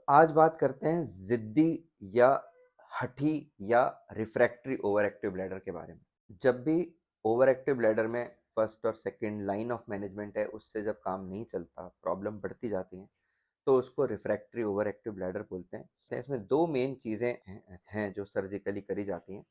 आज बात करते हैं ज़िद्दी या हठी या रिफ्रैक्टरी ओवर एक्टिव ब्लैडर के बारे में। जब भी ओवर एक्टिव ब्लैडर में फर्स्ट और सेकंड लाइन ऑफ मैनेजमेंट है, उससे जब काम नहीं चलता, प्रॉब्लम बढ़ती जाती हैं, तो उसको रिफ्रैक्टरी ओवर एक्टिव ब्लैडर बोलते हैं। तो इसमें दो मेन चीज़ें हैं जो सर्जिकली करी जाती हैं।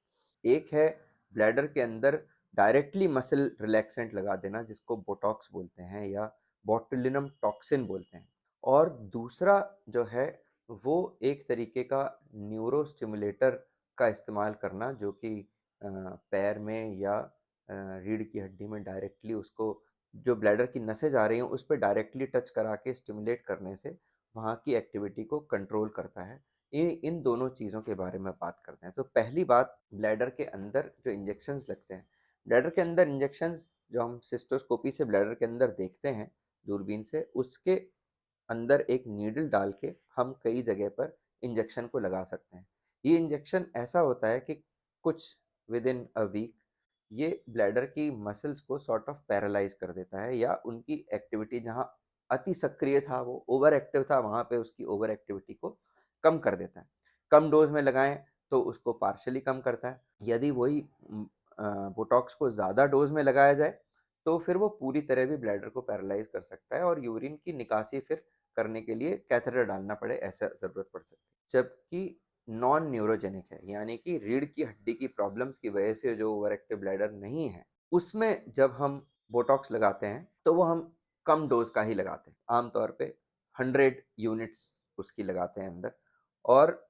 एक है ब्लैडर के अंदर डायरेक्टली मसल रिलैक्सेंट लगा देना, जिसको बोटॉक्स बोलते हैं या बोtulinum टॉक्सिन बोलते हैं। और दूसरा जो है वो एक तरीके का न्यूरो स्टिमुलेटर का इस्तेमाल करना, जो कि पैर में या रीढ़ की हड्डी में डायरेक्टली उसको, जो ब्लैडर की नसें जा रही हैं उस पर डायरेक्टली टच करा के स्टिमुलेट करने से वहाँ की एक्टिविटी को कंट्रोल करता है। इन दोनों चीज़ों के बारे में बात करते हैं। तो पहली बात, ब्लैडर के अंदर जो इंजेक्शंस लगते हैं, ब्लैडर के अंदर इंजेक्शंस जो हम सिस्टोस्कोपी से ब्लैडर के अंदर देखते हैं दूरबीन से, उसके अंदर एक नीडल डाल के हम कई जगह पर इंजेक्शन को लगा सकते हैं। ये इंजेक्शन ऐसा होता है कि कुछ विद इन अ वीक ये ब्लैडर की मसल्स को सॉर्ट ऑफ पैरालाइज कर देता है, या उनकी एक्टिविटी जहाँ अति सक्रिय था, वो ओवर एक्टिव था, वहाँ पे उसकी ओवर एक्टिविटी को कम कर देता है। कम डोज में लगाएं तो उसको पार्शली कम करता है। यदि वही बोटॉक्स को ज़्यादा डोज में लगाया जाए तो फिर वो पूरी तरह भी ब्लैडर को पैरालाइज कर सकता है और यूरिन की निकासी फिर करने के लिए कैथेटर डालना पड़े, ऐसा ज़रूरत पड़ सकती है। जबकि नॉन न्यूरोजेनिक है, यानी कि रीढ़ की हड्डी की प्रॉब्लम्स की वजह से जो ओवर एक्टिव ब्लैडर नहीं है, उसमें जब हम बोटॉक्स लगाते हैं तो वो हम कम डोज का ही लगाते हैं। आमतौर पे 100 यूनिट्स उसकी लगाते हैं अंदर, और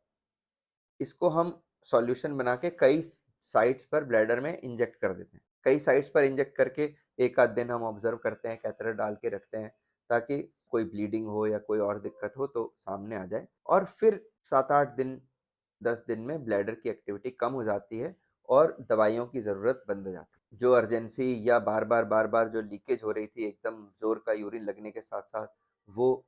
इसको हम सॉल्यूशन बना के कई साइट्स पर ब्लैडर में इंजेक्ट कर देते हैं। कई साइट्स पर इंजेक्ट करके एक आध दिन हम ऑब्जर्व करते हैं, कैथेटर डाल के रखते हैं ताकि कोई ब्लीडिंग हो या कोई और दिक्कत हो तो सामने आ जाए। और फिर 7-8 दिन 10 दिन में ब्लैडर की एक्टिविटी कम हो जाती है और दवाइयों की ज़रूरत बंद हो जाती है। जो अर्जेंसी या बार-बार जो लीकेज हो रही थी एकदम ज़ोर का यूरिन लगने के साथ-साथ, वो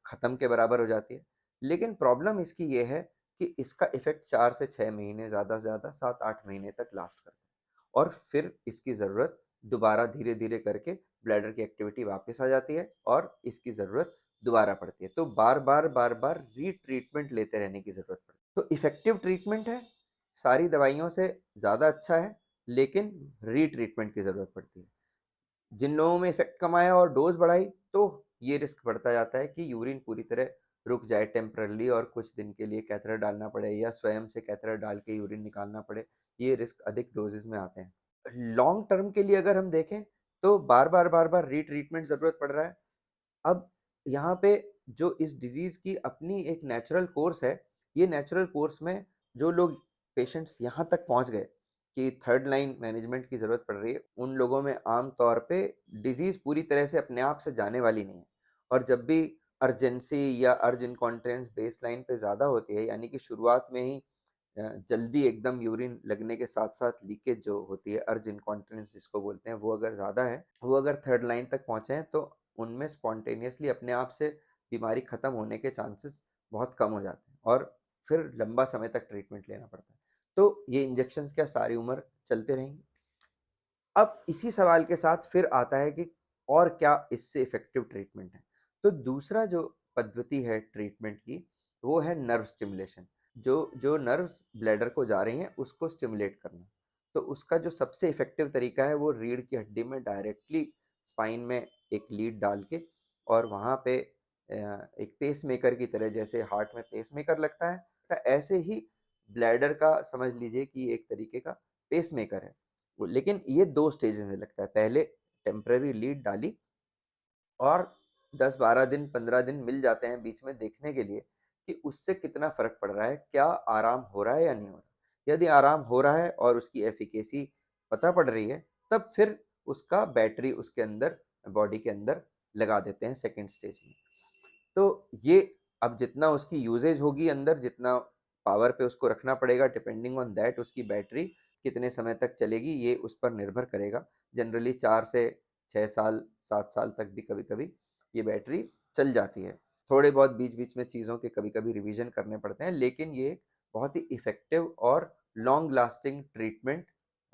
ख़त्म के बराबर हो जाती है। लेकिन प्रॉब्लम इसकी ये है कि इसका इफ़ेक्ट 4 से 6 महीने, ज़्यादा से ज़्यादा 7-8 महीने तक लास्ट करता है, और फिर इसकी ज़रूरत दोबारा धीरे-धीरे करके ब्लैडर की एक्टिविटी वापस आ जाती है और इसकी ज़रूरत दोबारा पड़ती है। तो बार-बार रीट्रीटमेंट लेते रहने की ज़रूरत पड़ती है। तो इफ़ेक्टिव ट्रीटमेंट है, सारी दवाइयों से ज़्यादा अच्छा है, लेकिन रीट्रीटमेंट की ज़रूरत पड़ती है। जिन लोगों में इफेक्ट कम आया और डोज बढ़ाई, तो ये रिस्क बढ़ता जाता है कि यूरिन पूरी तरह रुक जाए टेम्परली और कुछ दिन के लिए कैथेटर डालना पड़े या स्वयं से कैथेटर डाल के यूरिन निकालना पड़े। ये रिस्क अधिक डोजेस में आते हैं। लॉन्ग टर्म के लिए अगर हम देखें तो बार-बार रीट्रीटमेंट ज़रूरत पड़ रहा है। अब यहाँ पे जो इस डिज़ीज़ की अपनी एक नेचुरल कोर्स है, ये नेचुरल कोर्स में जो लोग पेशेंट्स यहाँ तक पहुँच गए कि थर्ड लाइन मैनेजमेंट की ज़रूरत पड़ रही है, उन लोगों में आम तौर पे डिज़ीज़ पूरी तरह से अपने आप से जाने वाली नहीं है। और जब भी अर्जेंसी या अर्ज इनकॉन्टिनेंस बेसलाइन पे ज़्यादा होती है, यानी कि शुरुआत में ही जल्दी एकदम यूरिन लगने के साथ-साथ लीकेज जो होती है, अर्ज इनकॉन्टिनेंस जिसको बोलते हैं, वो अगर ज़्यादा है, वो अगर थर्ड लाइन तक पहुँचे हैं, तो उनमें स्पॉन्टेनियसली अपने आप से बीमारी ख़त्म होने के चांसेस बहुत कम हो जाते हैं और फिर लंबा समय तक ट्रीटमेंट लेना पड़ता है। तो ये इंजेक्शंस क्या सारी उम्र चलते रहेंगे? अब इसी सवाल के साथ फिर आता है कि और क्या इससे इफ़ेक्टिव ट्रीटमेंट है? तो दूसरा जो पद्धति है ट्रीटमेंट की, वो है नर्व स्टिमुलेशन। जो जो नर्व्स ब्लैडर को जा रही हैं, उसको स्टिमुलेट करना। तो उसका जो सबसे इफ़ेक्टिव तरीका है, वो रीढ़ की हड्डी में डायरेक्टली स्पाइन में एक लीड डाल के, और वहाँ पे एक पेसमेकर की तरह, जैसे हार्ट में पेसमेकर लगता है, तो ऐसे ही ब्लैडर का समझ लीजिए कि एक तरीके का पेसमेकर है। लेकिन ये 2 स्टेजेस में लगता है। पहले टेम्परेरी लीड डाली और 10-12 दिन, 15 दिन मिल जाते हैं बीच में देखने के लिए कि उससे कितना फ़र्क पड़ रहा है, क्या आराम हो रहा है या नहीं हो रहा। यदि आराम हो रहा है और उसकी एफ़िकेसी पता पड़ रही है, तब फिर उसका बैटरी उसके अंदर, बॉडी के अंदर लगा देते हैं सेकंड स्टेज में। तो ये अब जितना उसकी यूसेज होगी अंदर, जितना पावर पे उसको रखना पड़ेगा, डिपेंडिंग ऑन दैट उसकी बैटरी कितने समय तक चलेगी, ये उस पर निर्भर करेगा। जनरली 4 से 6 साल, 7 साल तक भी कभी-कभी ये बैटरी चल जाती है। थोड़े बहुत बीच-बीच में चीज़ों के कभी-कभी रिवीजन करने पड़ते हैं, लेकिन ये एक बहुत ही इफ़ेक्टिव और लॉन्ग लास्टिंग ट्रीटमेंट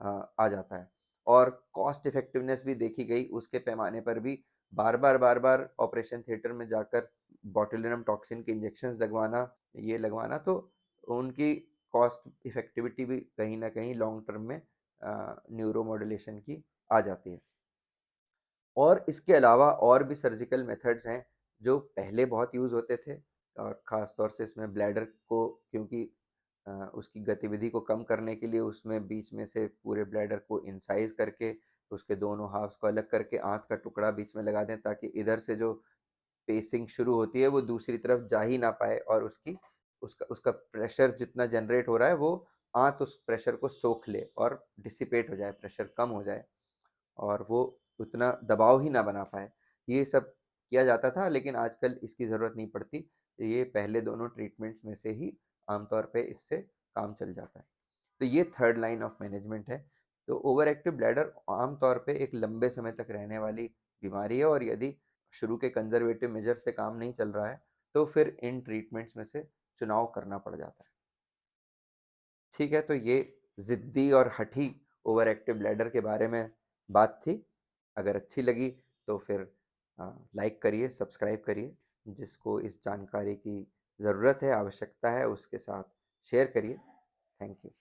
आ जाता है। और कॉस्ट इफ़ेक्टिवनेस भी देखी गई, उसके पैमाने पर भी बार-बार ऑपरेशन थिएटर में जाकर बॉटुलिनम टॉक्सिन के इंजेक्शंस लगवाना, ये लगवाना, तो उनकी कॉस्ट इफेक्टिविटी भी कहीं ना कहीं लॉन्ग टर्म में न्यूरोमॉड्यूलेशन की आ जाती है। और इसके अलावा और भी सर्जिकल मेथड्स हैं जो पहले बहुत यूज़ होते थे, और ख़ास तौर से इसमें ब्लैडर को, क्योंकि उसकी गतिविधि को कम करने के लिए उसमें बीच में से पूरे ब्लैडर को इंसाइज करके उसके दोनों हाफ्स को अलग करके आंत का टुकड़ा बीच में लगा दें, ताकि इधर से जो पेसिंग शुरू होती है वो दूसरी तरफ जा ही ना पाए, और उसकी उसका उसका प्रेशर जितना जनरेट हो रहा है वो आंत उस प्रेशर को सोख ले और डिसिपेट हो जाए, प्रेशर कम हो जाए और वो उतना दबाव ही ना बना पाए। ये सब किया जाता था, लेकिन आजकल इसकी ज़रूरत नहीं पड़ती। ये पहले दोनों ट्रीटमेंट्स में से ही आमतौर पे इससे काम चल जाता है। तो ये थर्ड लाइन ऑफ मैनेजमेंट है। तो ओवर एक्टिव ब्लैडर आमतौर पे एक लंबे समय तक रहने वाली बीमारी है, और यदि शुरू के कंजर्वेटिव मेजर से काम नहीं चल रहा है तो फिर इन ट्रीटमेंट्स में से चुनाव करना पड़ जाता है। ठीक है, तो ये ज़िद्दी और हठी ओवर एक्टिव ब्लैडर के बारे में बात थी। अगर अच्छी लगी तो फिर लाइक करिए, सब्सक्राइब करिए। जिसको इस जानकारी की ज़रूरत है, आवश्यकता है, उसके साथ शेयर करिए। Thank you.